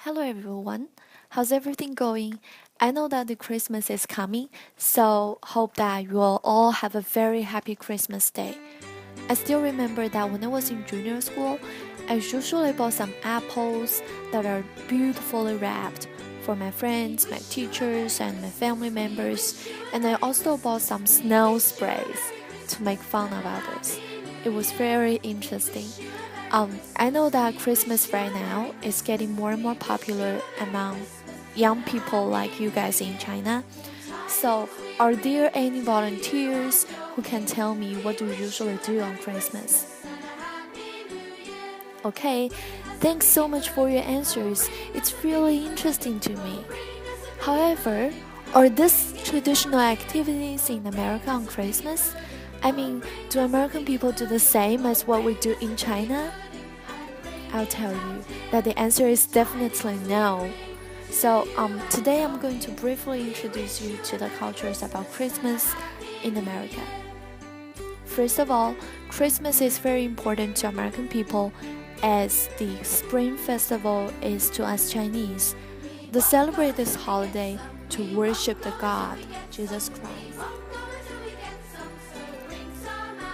Hello everyone. How's everything going? I know that the Christmas is coming, so hope that you will all have a very happy Christmas day. I still remember that when I was in junior school, I usually bought some apples that are beautifully wrapped for my friends, my teachers, and my family members, and I also bought some snow sprays to make fun of others. It was very interesting. I know that Christmas right now is getting more and more popular among young people like you guys in China. So, are there any volunteers who can tell me what do you usually do on Christmas? Okay, thanks so much for your answers. It's really interesting to me. However, are these traditional activities in America on Christmas? I mean, do American people do the same as what we do in China? I'll tell you that the answer is definitely no. So, today I'm going to briefly introduce you to the cultures about Christmas in America. First of all, Christmas is very important to American people as the Spring Festival is to us Chinese. They celebrate this holiday to worship the God, Jesus Christ.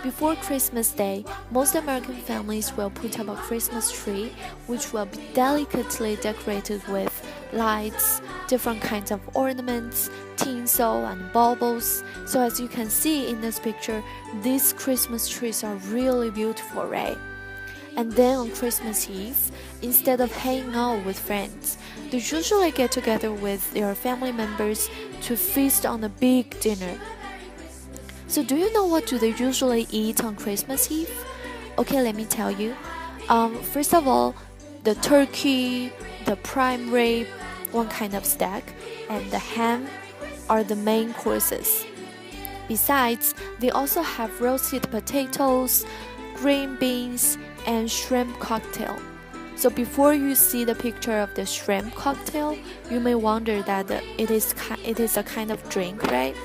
Before Christmas Day, most American families will put up a Christmas tree, which will be delicately decorated with lights, different kinds of ornaments, tinsel, and baubles. So as you can see in this picture, these Christmas trees are really beautiful, right? And then on Christmas Eve, instead of hanging out with friends, they usually get together with their family members to feast on a big dinner. So do you know what do they usually eat on Christmas Eve? Okay, let me tell you. First of all, the turkey, the prime rib, one kind of steak, and the ham are the main courses. Besides, they also have roasted potatoes, green beans, and shrimp cocktail. So before you see the picture of the shrimp cocktail, you may wonder that it is a kind of drink, right?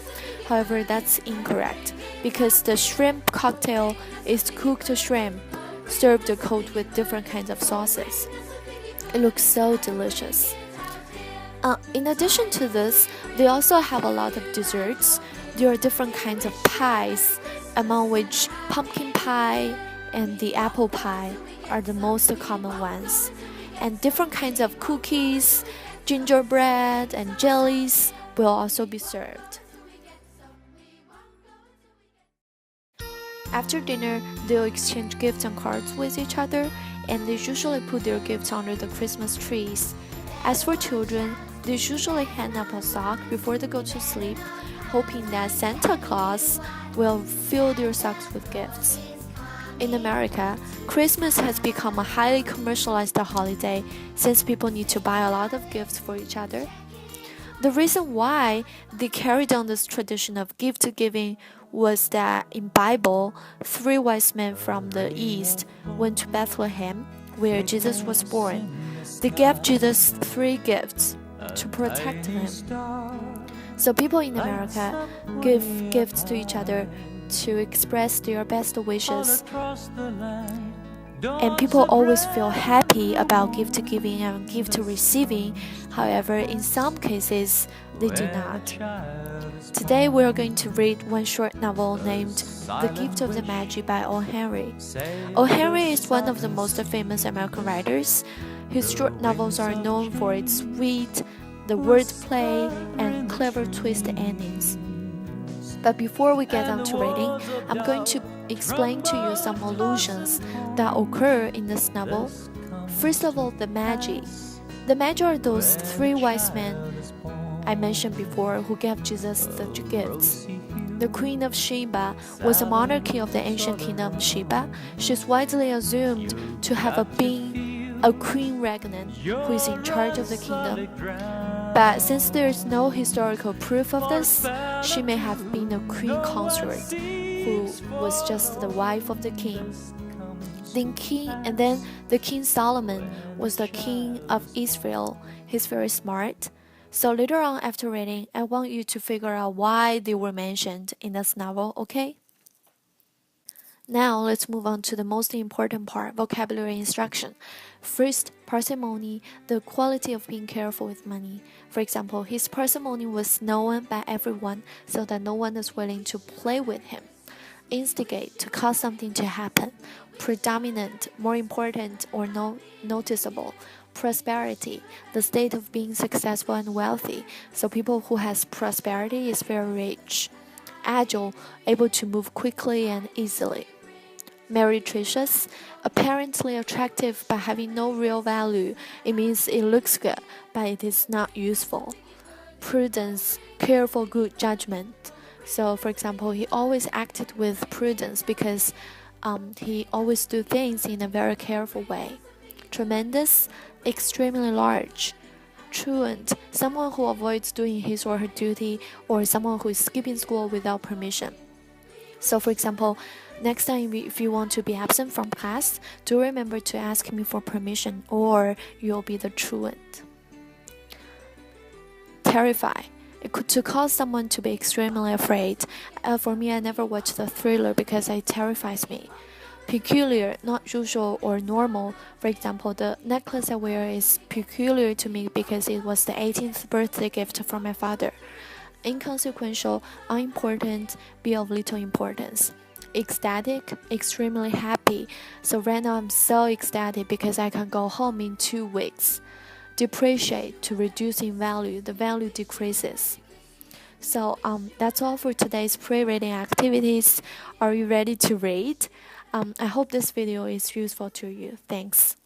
However, that's incorrect because the shrimp cocktail is cooked shrimp served cold with different kinds of sauces. It looks so delicious. In addition to this, they also have a lot of desserts. There are different kinds of pies, among which pumpkin pie and the apple pie are the most common ones. And different kinds of cookies, gingerbread, and jellies will also be served. After dinner, they'll exchange gifts and cards with each other, and they usually put their gifts under the Christmas trees. As for children, they usually hang up a sock before they go to sleep, hoping that Santa Claus will fill their socks with gifts. In America, Christmas has become a highly commercialized holiday since people need to buy a lot of gifts for each other. The reason why they carried on this tradition of gift giving was that in Bible, 3 wise men from the east went to Bethlehem, where Jesus was born. They gave Jesus 3 gifts to protect him. So people in America give gifts to each other to express their best wishes. And people always feel happy about gift giving and gift receiving. However, in some cases, they do not. Today, we are going to read one short novel named The Gift of the Magi by O. Henry. O. Henry is one of the most famous American writers. His short novels are known for its wit, the wordplay, and clever twist endings. But before we get on to reading, I'm going to explain to you some allusions that occur in this novel. First of all, the Magi. The Magi are those 3 wise men I mentioned before who gave Jesus the gifts. The Queen of Sheba was a monarchy of the ancient kingdom of Sheba. She's widely assumed to have been a queen regnant who is in charge of the kingdom. But since there is no historical proof of this, she may have been a queen consort who was just the wife of the king. Then the King Solomon was the king of Israel. He's very smart. So later on after reading, I want you to figure out why they were mentioned in this novel, okay? Now let's move on to the most important part, vocabulary instruction. First, parsimony, the quality of being careful with money. For example, his parsimony was known by everyone so that no one is willing to play with him. Instigate, to cause something to happen. Predominant, more important or noticeable. Prosperity, the state of being successful and wealthy. So people who has prosperity is very rich. Agile, able to move quickly and easily. Meretricious, apparently attractive but having no real value. It means it looks good, but it is not useful. Prudence, careful, good judgment. So, for example, he always acted with prudence because he always do things in a very careful way. Tremendous, extremely large. Truant, someone who avoids doing his or her duty, or someone who is skipping school without permission. So, for example, next time if you want to be absent from class, do remember to ask me for permission, or you'll be the truant. Terrify, to cause someone to be extremely afraid. For me, I never watch the thriller because it terrifies me. Peculiar, not usual or normal. For example, the necklace I wear is peculiar to me because it was the 18th birthday gift from my father. Inconsequential, unimportant, be of little importance. Ecstatic, extremely happy. So right now I'm so ecstatic because I can go home in 2 weeks. Depreciate, to reduce in value, the value decreases. So that's all for today's pre-reading activities. Are you ready to read? I hope this video is useful to you. Thanks.